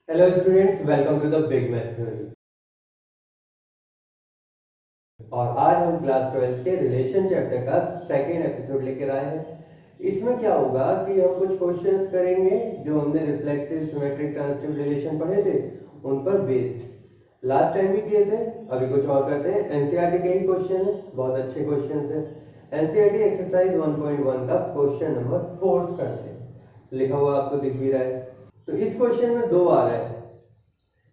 Hello students, welcome to the big math theory. और आज हम क्लास 12 के रिलेशन चैप्टर का सेकेंड एपिसोड लेकर आए हैं। इसमें क्या होगा कि हम कुछ क्वेश्चंस करेंगे जो हमने रिफ्लेक्सिव, सिमेट्रिक, ट्रांसिटिव रिलेशन पढ़े थे उन पर बेस्ड। लास्ट टाइम भी किए थे, अभी कुछ और करते हैं। एनसीईआरटी के ही क्वेश्चन है, बहुत अच्छे क्वेश्चन है। एनसीईआरटी एक्सरसाइज 1.1 का क्वेश्चन नंबर 4 करते हैं। लिखा हुआ आपको दिख भी रहा है। तो इस क्वेश्चन में दो आ रहा है।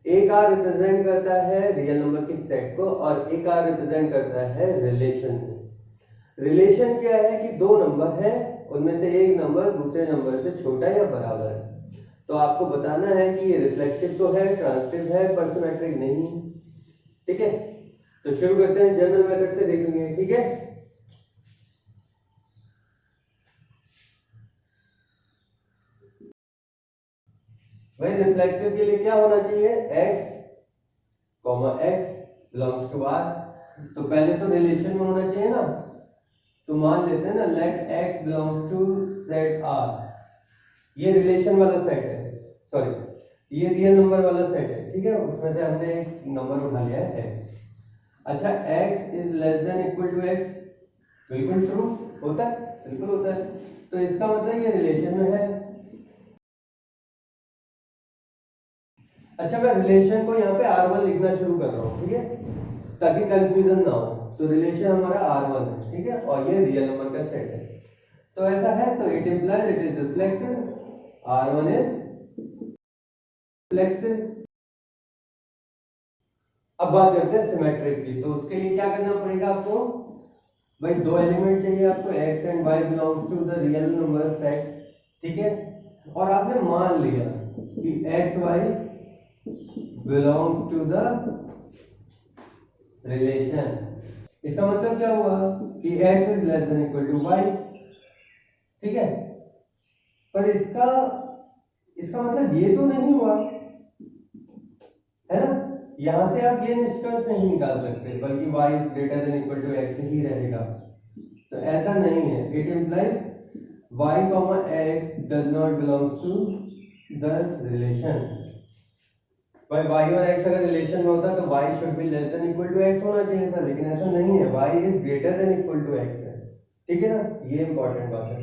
एक आर रिप्रेजेंट करता है रियल नंबर के सेट को और एक आर रिप्रेजेंट करता है रिलेशन को। रिलेशन क्या है कि दो नंबर है, उनमें से एक नंबर दूसरे नंबर से छोटा या बराबर है। तो आपको बताना है कि ये रिफ्लेक्सिव तो है, ट्रांसिटिव है, पर सिमेट्रिक नहीं है। ठीक है, तो शुरू करते हैं। जनरल मेथड से देखेंगे। ठीक है, भाई रिफ्लेक्सिव के लिए क्या होना चाहिए? x x belongs to r। तो पहले तो रिलेशन में होना चाहिए ना। तो मान लेते हैं ना, let x belongs to set r। ये रिलेशन वाला सेट है, सॉरी ये रियल नंबर वाला सेट है। ठीक है, उसमें से हमने एक नंबर उठा लिया है x। अच्छा, x is less than equal to x, बिल्कुल ट्रू होता है, बिल्कुल होता है। तो इसका मतलब ये रिलेशन में है। अच्छा, मैं रिलेशन को यहाँ पे r1 लिखना शुरू कर रहा हूँ, ठीक है, ताकि कंफ्यूजन ना हो। तो रिलेशन हमारा r1 है, ठीक है, और ये रियल नंबर का सेट है। तो ऐसा है, तो it implies it is reflexive. r1 is reflexive. अब बात करते हैं सिमेट्रिक की। तो उसके लिए क्या करना पड़ेगा आपको? भाई दो एलिमेंट चाहिए आपको, x and y belongs to the real number set. ठीक है, और आपने मान लिया कि x y belongs to the relation. इसका मतलब क्या हुआ कि x is less than equal to y। ठीक है, पर इसका इसका मतलब ये तो नहीं हुआ है ना। यहां से आप ये निष्कर्ष नहीं निकाल सकते, बल्कि y greater than equal to x ही रहेगा। तो ऐसा नहीं है। It implies y x does not belongs to the relation. भाई y और x अगर रिलेशन में होता तो y should be less than equal to x होना चाहिए था, लेकिन ऐसा नहीं है। y is greater than equal to x है। ठीक है ना, ये इंपॉर्टेंट बात है।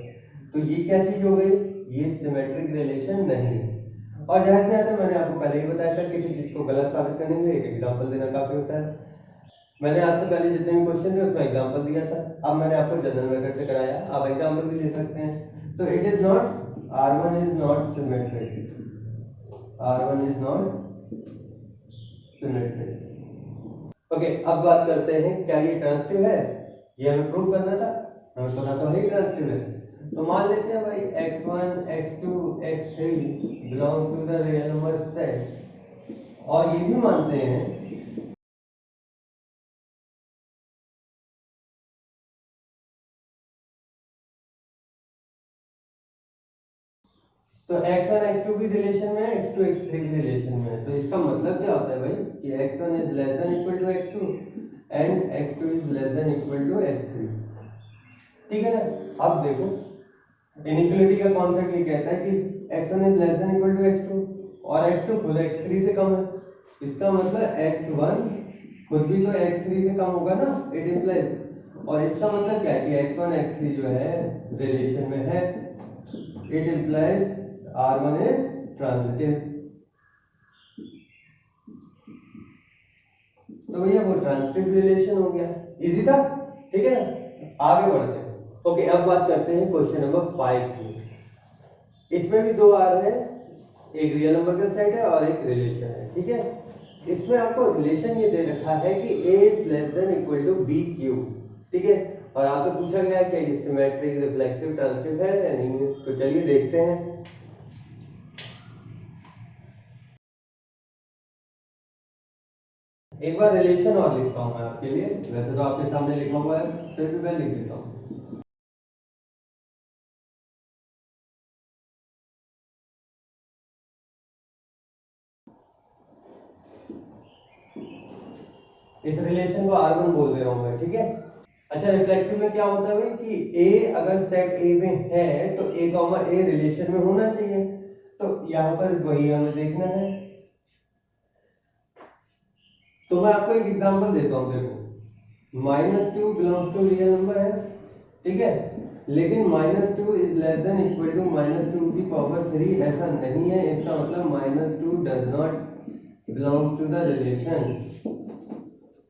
तो ये क्या चीज हो गई? ये सिमेट्रिक रिलेशन नहीं है। और जैसे जैसे मैंने आपको पहले ही बताया था, किसी चीज को गलत साबित करने के लिए एक एग्जांपल देना काफी होता है। मैंने आज से पहले जितने भी क्वेश्चन थे उसमें एग्जांपल दिया था। अब मैंने आपको जनरल मेथड से कराया, आप एग्जांपल भी ले सकते हैं। तो it is not, r1 is not symmetric, r1 is not symmetric. Okay, अब बात करते हैं क्या ये ट्रांसिटिव है। ये हमें प्रूव करना था, हमें पता तो है ट्रांसिटिव है। तो मान लेते हैं भाई x1 x2 x3 belongs to the real number set, और ये भी मानते हैं तो x1 x2 भी रिलेशन में है, x2 x3 भी रिलेशन में है। तो इसका मतलब क्या होता है भाई कि x1 is less than equal to x2 and x2 is less than equal to x3। ठीक है ना। अब देखो, इनइक्वालिटी का कॉन्सेप्ट ये कहता है कि x1 is less than equal to x2 और x2 खुद x3 से कम है। इसका मतलब x1 खुद भी तो x3 से कम होगा ना, इट इंप्लाइज। और इसका मतलब क्या है कि x1 x3 जो है रिलेशन में है। It implies r1 is transitive. तो ये वो ट्रांजिटिव रिलेशन हो गया। इजी था, ठीक है ना। आगे बढ़ते हैं। ओके, अब बात करते हैं क्वेश्चन नंबर 5 की। इसमें भी दो आ रहे हैं, एक रियल नंबर का सेट है और एक रिलेशन है। ठीक है, इसमें आपको रिलेशन ये दे रखा है कि a is less than equal to b q. ठीक है, और आपसे पूछा गया है कि ये सिमेट्रिक, रिफ्लेक्सिव, ट्रांसिटिव है या नहीं है। तो चलिए देखते हैं। एक बार रिलेशन और लिखता हूं मैं आपके लिए, वैसे तो आपके सामने लिखा हुआ है, फिर भी मैं लिख देता हूं। इस रिलेशन को r1 बोल दे रहा हूं मैं, ठीक है। अच्छा, रिफ्लेक्सिव में क्या होता है भाई कि a अगर सेट a में है तो a, a रिलेशन में होना चाहिए। तो यहाँ पर वही हमें देखना है। तो मैं आपको एक एग्जांपल देता हूँ, देखो -2 बिलोंग्स टू रियल नंबर है, ठीक है, लेकिन -2 is less than equal to -2 की पावर 3 ऐसा नहीं है। इसका मतलब -2 does not belongs to the relation.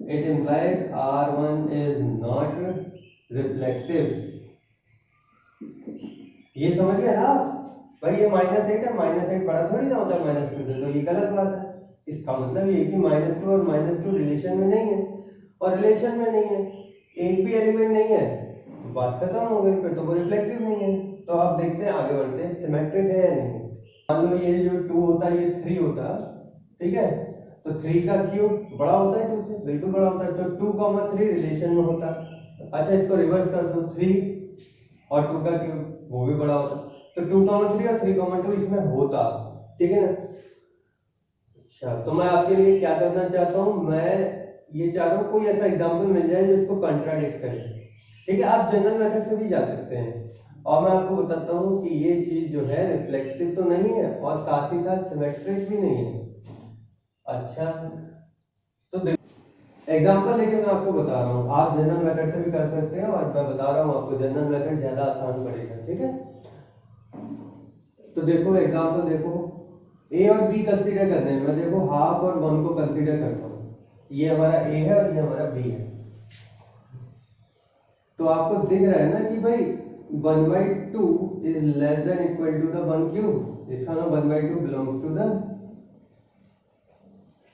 It implies R1 is not reflexive। ये समझ गए ना भाई, ये -8 है, -8 बड़ा थोड़ी ना होता है -2 से, तो ये गलत बात है। इसका मतलब ये कि -2 और -2 रिलेशन में नहीं है, और रिलेशन में नहीं है, एक भी एलिमेंट नहीं है, तो बात खत्म हो गई, फिर तो वो रिफ्लेक्सिव नहीं है। तो आप देखते हैं, आगे बढ़ते हैं, सिमेट्रिक है या नहीं। मान लो ये जो 2 होता है, ये 3 होता है, ठीक है, तो 3 का क्यूब बड़ा होता है 2 से, बिल्कुल बड़ा होता है, तो 2,3 रिलेशन में होता है। अच्छा, इसको रिवर्स कर दो, 3 और 2 का क्यूब वो भी बड़ा होता, तो 2,3 और 3,2 इसमें होता, ठीक है ना। अच्छा, तो मैं आपके लिए क्या करना चाहता हूँ, मैं ये चाह रहा हूँ कोई ऐसा एग्जांपल मिल जाए जो इसको कंट्राडिक्ट करे, ठीक है। आप जनरल मेथड से भी जा सकते हैं, और मैं आपको बताता हूँ कि ये चीज जो है रिफ्लेक्सिव तो नहीं है, और साथ ही साथ सिमेट्रिक भी नहीं है। अच्छा, तो एग्जांपल लेके मैं आपको बता रहा हूँ, आप जनरल मेथड से भी कर सकते हैं, और मैं बता रहा हूँ आपको जनरल मेथड ज्यादा आसान पड़ेगा, ठीक है। तो देखो एग्जांपल, देखो ए और बी कंसीडर करने हैं, मैं देखो हाफ और 1 को कंसीडर करता हूँ, ये हमारा ए है और ये हमारा बी है। तो आपको दिख रहा है ना कि भाई 1/2 is less than equal to the 1 cube, इसका ना 1/2 बिलोंग्स टू द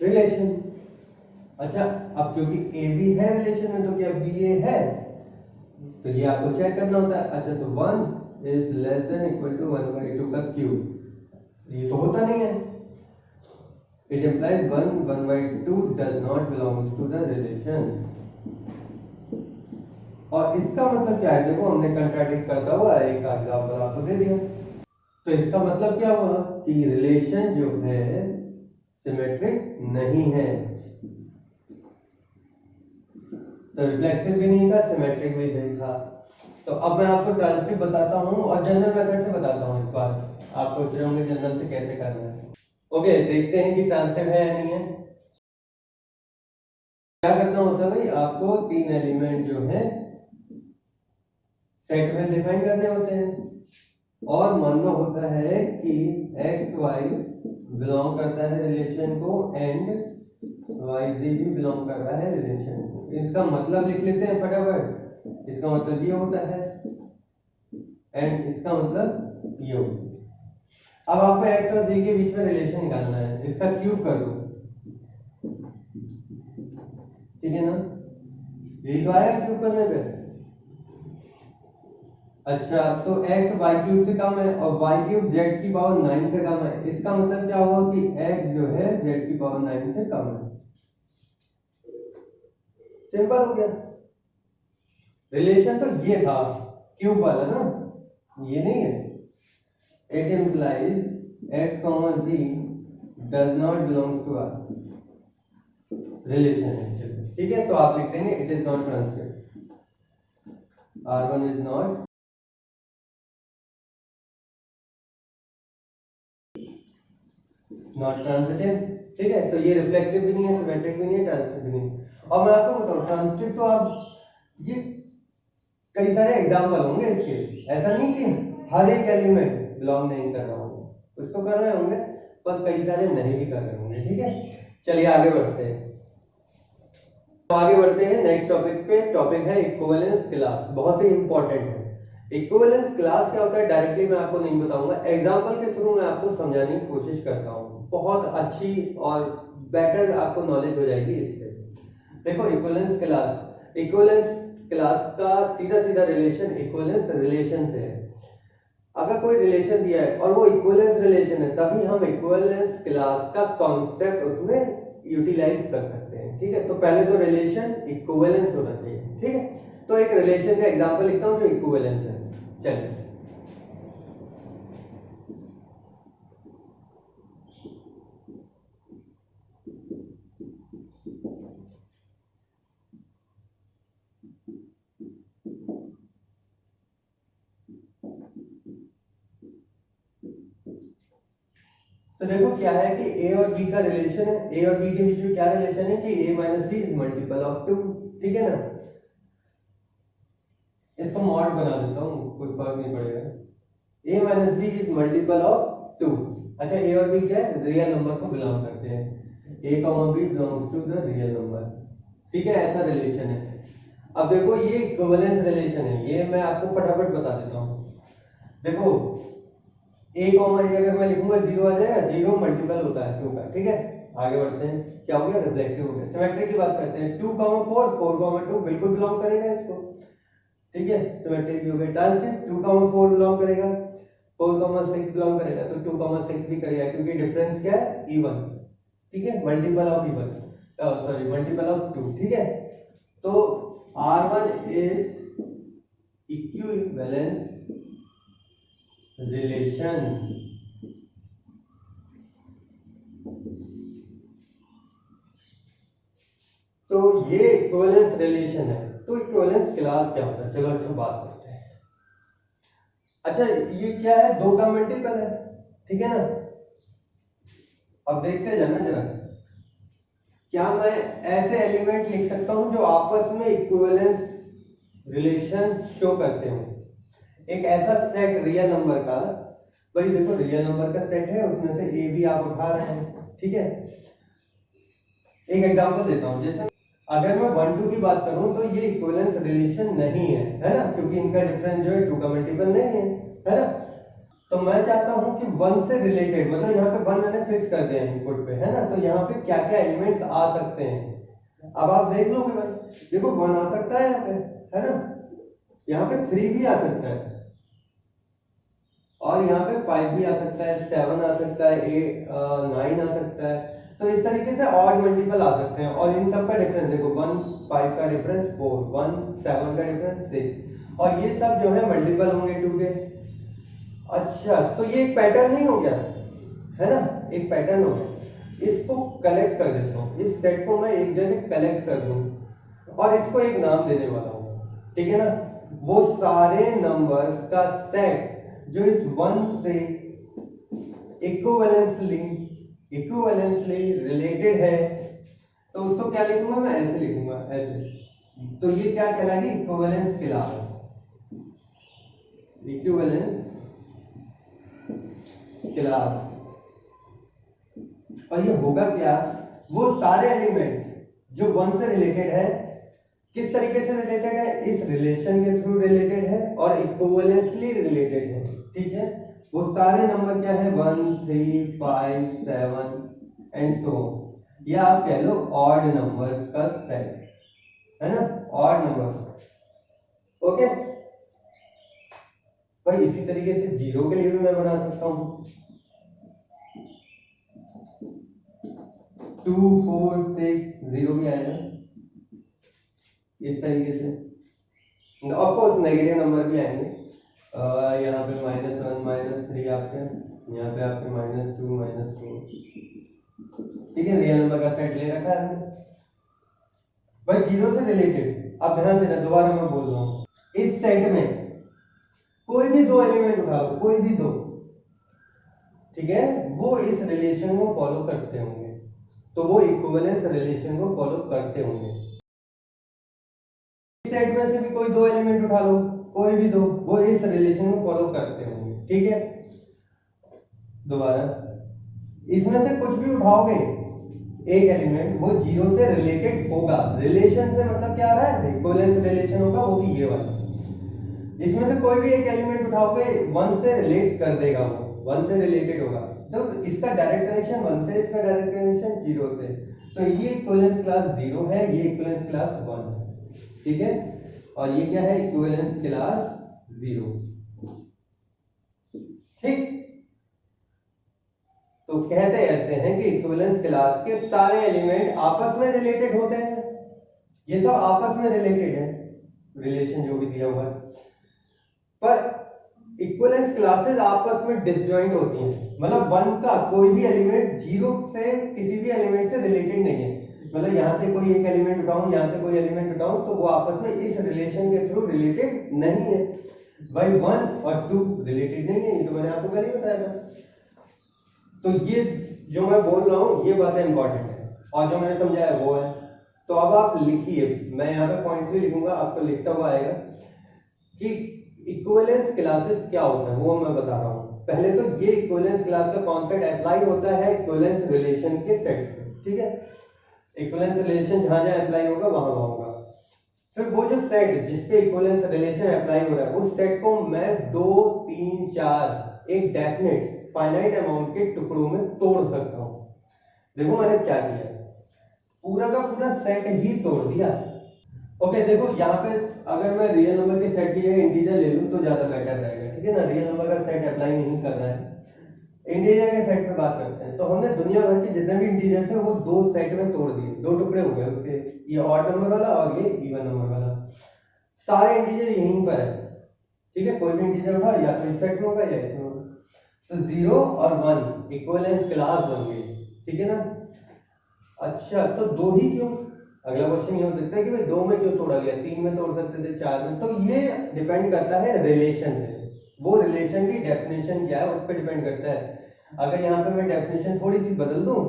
रिलेशन। अच्छा, अब क्योंकि ए बी है रिलेशन में, तो क्या बी ए है, तो ये आपको चेक करना होता है। अच्छा, तो 1 is less than equal to 1/2 का क्यूब, ये तो होता नहीं है। It implies 1/2 does not belong to the relation। और इसका मतलब क्या है, देखो हमने कंट्राडिक्ट करता हुआ एक एग्जांपल आपको दे दिया, तो इसका मतलब क्या हुआ कि रिलेशन जो है सिमेट्रिक नहीं है, तो रिफ्लेक्सिव भी नहीं था, सिमेट्रिक भी नहीं था। तो अब मैं आपको ट्रांसक्रिप्ट बताता हूँ और जनरल मेथड से बताता हूँ। इस बार आप सोच रहे होंगे जनरल से कैसे करना है। ओके, देखते हैं कि ट्रांसक्रिप्ट है या नहीं है। क्या करना होता है भाई, आपको 3 एलिमेंट जो है सेट में डिफाइन करने होते हैं, और मानना होता है कि एक्स वाई बिलोंग करता है रिलेशन को, एंड वाई जी भी बिलोंग कर रहा है रिलेशन को। इसका मतलब लिख लेते हैं फटाफट। इसका मतलब ये होता है, एंड इसका मतलब ये होता है। अब आपको एक्स और जी के बीच में रिलेशन निकालना है, इसका क्यूब कर दो, ठीक है ना, यही तो आया क्यूब करने पे। अच्छा, तो x y क्यूब से कम है और y क्यूब z की पावर 9 से कम है, इसका मतलब क्या हुआ कि x जो है z की पावर 9 से कम है। सिंपल हो गया। रिलेशन तो ये था क्यूब वाला ना, ये नहीं है। It implies x, z does not belong to a relation actually, ठीक है। तो आप लिख देंगे it is not transfer, R1 is not transitive, ठीक है। तो ये रिफ्लेक्सिव भी नहीं है, सिमेट्रिक भी नहीं है, ट्रांजिटिव भी नहीं है। और मैं आपको बताऊं ट्रांजिटिव तो आप ये कई सारे एग्जाम्पल होंगे इसके, ऐसा नहीं कि हर एक एलिमेंट बिलोंग नहीं कर रहा होगा, कुछ तो कर रहे होंगे, पर कई सारे नहीं भी कर रहे होंगे, ठीक है। चलिए आगे बढ़ते हैं। तो आगे बढ़ते हैं नेक्स्ट टॉपिक पे। टॉपिक है इक्विवेलेंस क्लास, बहुत ही इंपॉर्टेंट है। इक्विवेलेंस क्लास क्या होता है डायरेक्टली मैं आपको नहीं बताऊंगा, एग्जांपल के थ्रू मैं आपको समझाने की कोशिश करता हूँ, बहुत अच्छी और बेटर आपको नॉलेज हो जाएगी इससे। देखो इक्विवेलेंस क्लास का सीधा सीधा रिलेशन इक्विवेलेंस रिलेशन से है। अगर कोई रिलेशन दिया है और वो इक्विवेलेंस रिलेशन है, तभी हम इक्विवेलेंस क्लास का कॉन्सेप्ट उसमें यूटिलाइज कर सकते हैं, ठीक है। तो पहले तो रिलेशन इक्विवेलेंस होना चाहिए, ठीक है। तो एक रिलेशन का एग्जांपल लिखता हूं जो इक्विवेलेंस है। चलिए, तो देखो क्या है कि ए और बी का रिलेशन है, ए और बी के बीच में क्या रिलेशन है कि a minus b is multiple of 2, ठीक है ना। इसको मॉड बना देता हूँ, कोई फर्क नहीं पड़ेगा। a minus b is multiple of 2। अच्छा ए और बी क्या है, रियल नंबर को बिलोंग करते हैं, a comma b belongs to the real number, ठीक है, ऐसा रिलेशन है। अब देखो ये इक्विवेलेंस रिलेशन है, ये मैं आपको फटाफट बता देता हूँ। देखो a कॉमा a अगर मैं लिखूंगा 0 आ जाएगा, 0 मल्टीपल होता है 2 का, ठीक है। आगे बढ़ते हैं, क्या हो गया, रिफ्लेक्सिव हो गया। सिमेट्रिक की बात करते हैं, 2 4 4 2 बिल्कुल बिलोंग करेगा इसको, ठीक है, सिमेट्रिक हो गया। ट्रांजिट 2 4 बिलोंग करेगा, 4 6 बिलोंग करेगा, तो 2 6 भी करेगा क्योंकि डिफरेंस क्या है, इवन, ठीक है, multiple of even, sorry multiple of 2, ठीक है। तो R1 इज इक्विवेलेंस रिलेशन, तो ये इक्विवेलेंस रिलेशन है। तो इक्विवेलेंस क्लास क्या होता है, चलो अच्छा बात करते हैं। अच्छा ये क्या है, 2 का मल्टीपल है, ठीक है ना। अब देखते जाना जरा, क्या मैं ऐसे एलिमेंट लिख सकता हूं जो आपस में इक्विवेलेंस रिलेशन शो करते हो। एक ऐसा सेट रियल नंबर का, भाई देखो रियल नंबर का सेट है, उसमें से ए भी आप उठा रहे हैं, ठीक है। एक एग्जांपल देता हूं, जैसे अगर मैं 1 2 की बात करूं तो ये इक्विवेलेंस रिलेशन नहीं है ना, क्योंकि इनका डिफरेंस जो है 2 का मल्टीपल नहीं है ना। तो मैं चाहता हूं कि 1 से रिलेटेड, मतलब यहाँ पे 1 मैंने फिक्स कर दिया है इनपुट पे, है ना, तो यहाँ पे क्या क्या एलिमेंट्स आ सकते हैं। अब आप देख लो कि भाई देखो 1 आ सकता है यहाँ पे, है ना, यहाँ पे 3 भी आ सकता है, और यहाँ पे 5 भी आ सकता है, 7 आ सकता है, 9 आ सकता है। तो इस तरीके से ऑड मल्टीपल आ सकते हैं, और इन सब का डिफरेंस देखो, 1 5 का डिफरेंस 4, 1 7 का डिफरेंस 6, और ये सब जो है मल्टीपल होंगे 2 के। अच्छा तो ये एक पैटर्न नहीं हो गया, है ना, एक पैटर्न हो गया। इसको कलेक्ट कर देता हूँ, इस सेट को मैं एक जगह कलेक्ट कर दूं और इसको एक नाम देने वाला हूँ, ठीक है ना। वो सारे नंबर्स का सेट जो इस 1 से इक्विवेलेंसली रिलेटेड है, तो उसको क्या लिखूंगा मैं, ऐसे लिखूंगा, ऐसे। तो ये क्या कहलाएगी, इक्विवेलेंस क्लास, इक्विवेलेंस क्लास। और ये होगा क्या, वो सारे एलिमेंट जो 1 से रिलेटेड है, किस तरीके से रिलेटेड है, इस रिलेशन के थ्रू रिलेटेड है और इक्विवेलेंसली रिलेटेड है, ठीक है। वो सारे नंबर क्या है, 1 3 5 7 एंड सो, या आप कह लो ऑड नंबर्स का सेट, है ना, ऑड नंबर्स, ओके। भाई इसी तरीके से 0 के लिए भी मैं बना सकता हूँ, 2 4 6 0 भी आएगा इस तरीके से। ऑफ कोर्स नेगेटिव नंबर भी आएंगे, यहाँ पे -1 -3 आपके, यहाँ पे आपके -2 -4, ठीक है, रियल नंबर का सेट ले रखा है हमने। भाई 0 से रिलेटेड, अब ध्यान देना, दोबारा मैं बोल रहा हूँ, इस सेट में कोई भी 2 एलिमेंट उठा लो, कोई भी 2, ठीक है, वो इस रिलेशन को फॉलो करते होंगे, तो वो इक्विवेलेंस रिलेशन को फॉलो करते होंगे। इस सेट में से भी कोई 2 एलिमेंट उठा लो, कोई भी 2, वो इस रिलेशन को फॉलो करते होंगे, ठीक है। दोबारा इसमें से कुछ भी उठाओगे एक एलिमेंट, वो 0 से रिलेटेड होगा, रिलेशन से मतलब क्या आ रहा है, इक्विवेलेंस रिलेशन होगा, वो भी ये वाला। इसमें से कोई भी एक एलिमेंट उठाओगे 1 से रिलेट कर देगा, वो 1 से रिलेटेड होगा, तो इसका डायरेक्ट कनेक्शन 1 से, इसका डायरेक्ट कनेक्शन 0 से, तो ये इक्विवेलेंस क्लास 0 है, ये इक्विवेलेंस क्लास 1 है, ठीक है। और ये क्या है, इक्विवेलेंस क्लास 0, ठीक। तो कहते ऐसे हैं कि इक्विवेलेंस क्लास के सारे एलिमेंट आपस में रिलेटेड होते हैं, ये सब आपस में रिलेटेड है, रिलेशन जो भी दिया हुआ है, पर इक्विवेलेंस क्लासेस आपस में डिसजॉइंट होती हैं, मतलब 1 का कोई भी एलिमेंट 0 से किसी भी एलिमेंट से रिलेटेड नहीं है, मतलब यहां से कोई एक एलिमेंट उठाऊं, यहां से कोई एलिमेंट उठाऊं, तो वो आपस में इस रिलेशन के थ्रू रिलेटेड नहीं है। भाई 1 और 2 रिलेटेड नहीं है, ये तो मैंने आपको पहले ही बताया था। तो ये जो मैं बोल रहा हूँ ये बातें इंपॉर्टेंट है और जो मैंने समझाया वो है। तो अब आप लिखिए, मैं यहाँ पे पॉइंट्स भी लिखूंगा, आपको लिखता हुआ आएगा कि इक्विवेलेंस क्लासेस क्या होता है वो मैं बता रहा हूँ। पहले तो ये इक्विवेलेंस क्लास का कॉन्सेप्ट अप्लाई होता है इक्विवेलेंस रिलेशन के सेट्स पे, ठीक है। इक्विवेलेंस रिलेशन जहां जहां अप्लाई होगा वहां होगा। फिर वो जो सेट जिसपे इक्विवेलेंस रिलेशन अप्लाई हो रहा है उस सेट को मैं 2 3 4 एक डेफिनेट फाइनाइट अमाउंट के टुकड़ों में तोड़ सकता हूं। देखो मैंने क्या किया, पूरा का पूरा सेट ही तोड़ दिया। ओके देखो यहाँ पे अगर मैं रियल नंबर के सेट की जगह इंटीजर ले लूं तो ज्यादा बेटर रहेगा, ठीक है ना। रियल नंबर का सेट अप्लाई नहीं कर रहा है, इंटीजर के सेट पे बात करते हैं। तो हमने दुनिया भर के जितने भी इंटीजर थे वो 2 सेट में तोड़ दिए, 2 टुकड़े हो गए उसके, ये ऑड नंबर वाला और ये इवन नंबर वाला। सारे इंटीजर यहीं पर है, ठीक है। कोई भी इंटीजर उठा या तो इस सेट में होगा या इसमें होगा। तो 0 और 1 इक्विवेलेंस क्लास बन गई, ठीक है ना। अच्छा तो 2 ही क्यों? अगला क्वेश्चन ये हो सकता है कि भाई 2 में क्यों तोड़ा गया, 3 में तोड़ सकते थे, 4 में। तो ये डिपेंड करता है रिलेशन पे, वो रिलेशन की डेफिनेशन क्या है उस पर डिपेंड करता है। अगर यहाँ पे मैं डेफिनेशन थोड़ी सी बदल दूं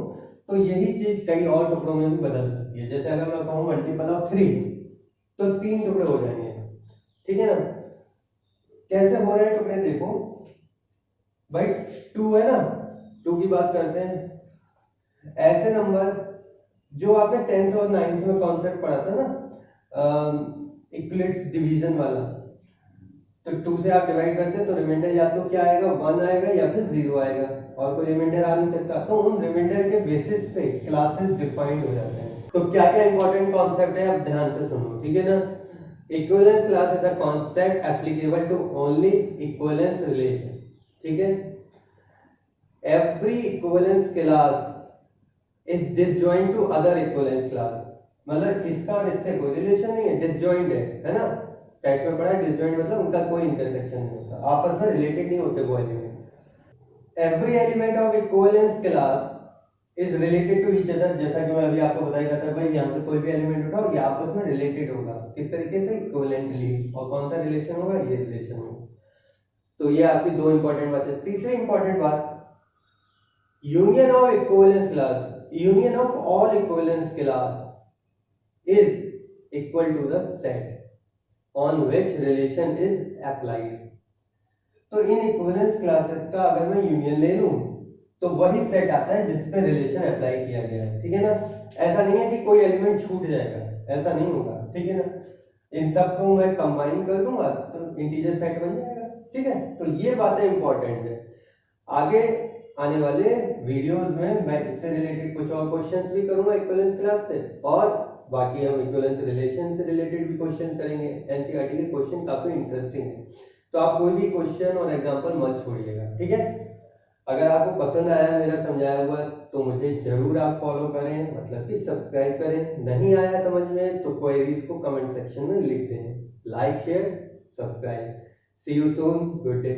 तो यही चीज कई और टुकड़ों में भी बदल सकती है। जैसे अगर मैं कहूँ मल्टीपल ऑफ 3 तो 3 टुकड़े हो जाएंगे, ठीक है ना। कैसे हो रहे हैं टुकड़े देखो भाई, 2 है ना, 2 की बात करते हैं। ऐसे नंबर जो आपने 10th और 9th में कॉन्सेप्ट पढ़ा था ना, इक्विलेट्स डिवीजन वाला, तो 2 से आप डिवाइड करते हैं तो रिमाइंडर या तो क्या आएगा 1 आएगा या फिर 0 आएगा, और कोई रिमाइंडर आ नहीं सकता। तो उन रिमाइंडर के बेसिस पे क्लासेस डिफाइंड हो जाते हैं। तो क्या क्या इंपॉर्टेंट कॉन्सेप्ट है आप ध्यान से सुनो, ठीक है ना। Equivalence class is a concept applicable to only equivalence relation, ठीक है। Every equivalence class is disjoint to other equivalence class, मतलब इसका और इससे कोई रिलेशन नहीं है, डिसजॉइंट है ना। सेट में पढ़ा है डिसजॉइंट मतलब उनका कोई इंटरसेक्शन नहीं होता, आपस में रिलेटेड नहीं होते वो element. Every element of equivalence class is related to each other, जैसा कि मैं अभी आपको बताया जाता है भाई यहाँ से कोई भी एलिमेंट उठाओ ये आपस में रिलेटेड होगा, किस तरीके से, इक्विवेलेंटली। और कौन सा रिलेशन होगा, ये रिलेशन होगा। तो ये आपकी 2 इंपॉर्टेंट बातें। तीसरी इंपॉर्टेंट बात, union of equivalence class, union of all equivalence class is equal to the set on which relation is applied। तो इन इक्विवेलेंस क्लासेस का अगर मैं यूनियन ले लूं तो वही सेट आता है जिस पे रिलेशन अप्लाई किया गया है, ठीक है ना। ऐसा नहीं है कि कोई एलिमेंट छूट जाएगा, ऐसा नहीं होगा, ठीक है ना। इन सबको मैं कंबाइन कर दूंगा तो इंटीजर सेट बन जाएगा, ठीक है। तो ये बातें इंपॉर्टेंट है। आगे आने वाले वीडियोस में मैं इससे रिलेटेड कुछ और क्वेश्चंस भी करूंगा इक्विवेलेंस क्लास से, और बाकी हम इक्विवेलेंस रिलेशन से रिलेटेड भी क्वेश्चन करेंगे। एनसीईआरटी के क्वेश्चन काफी इंटरेस्टिंग है, तो आप कोई भी क्वेश्चन और एग्जांपल मत छोड़िएगा, ठीक है। अगर आपको पसंद आया मेरा समझाया हुआ तो मुझे जरूर आप फॉलो करें, मतलब कि सब्सक्राइब करें। नहीं आया समझ में तो क्वेरीज को कमेंट सेक्शन में लिख दें। Like share subscribe. See you soon, good day.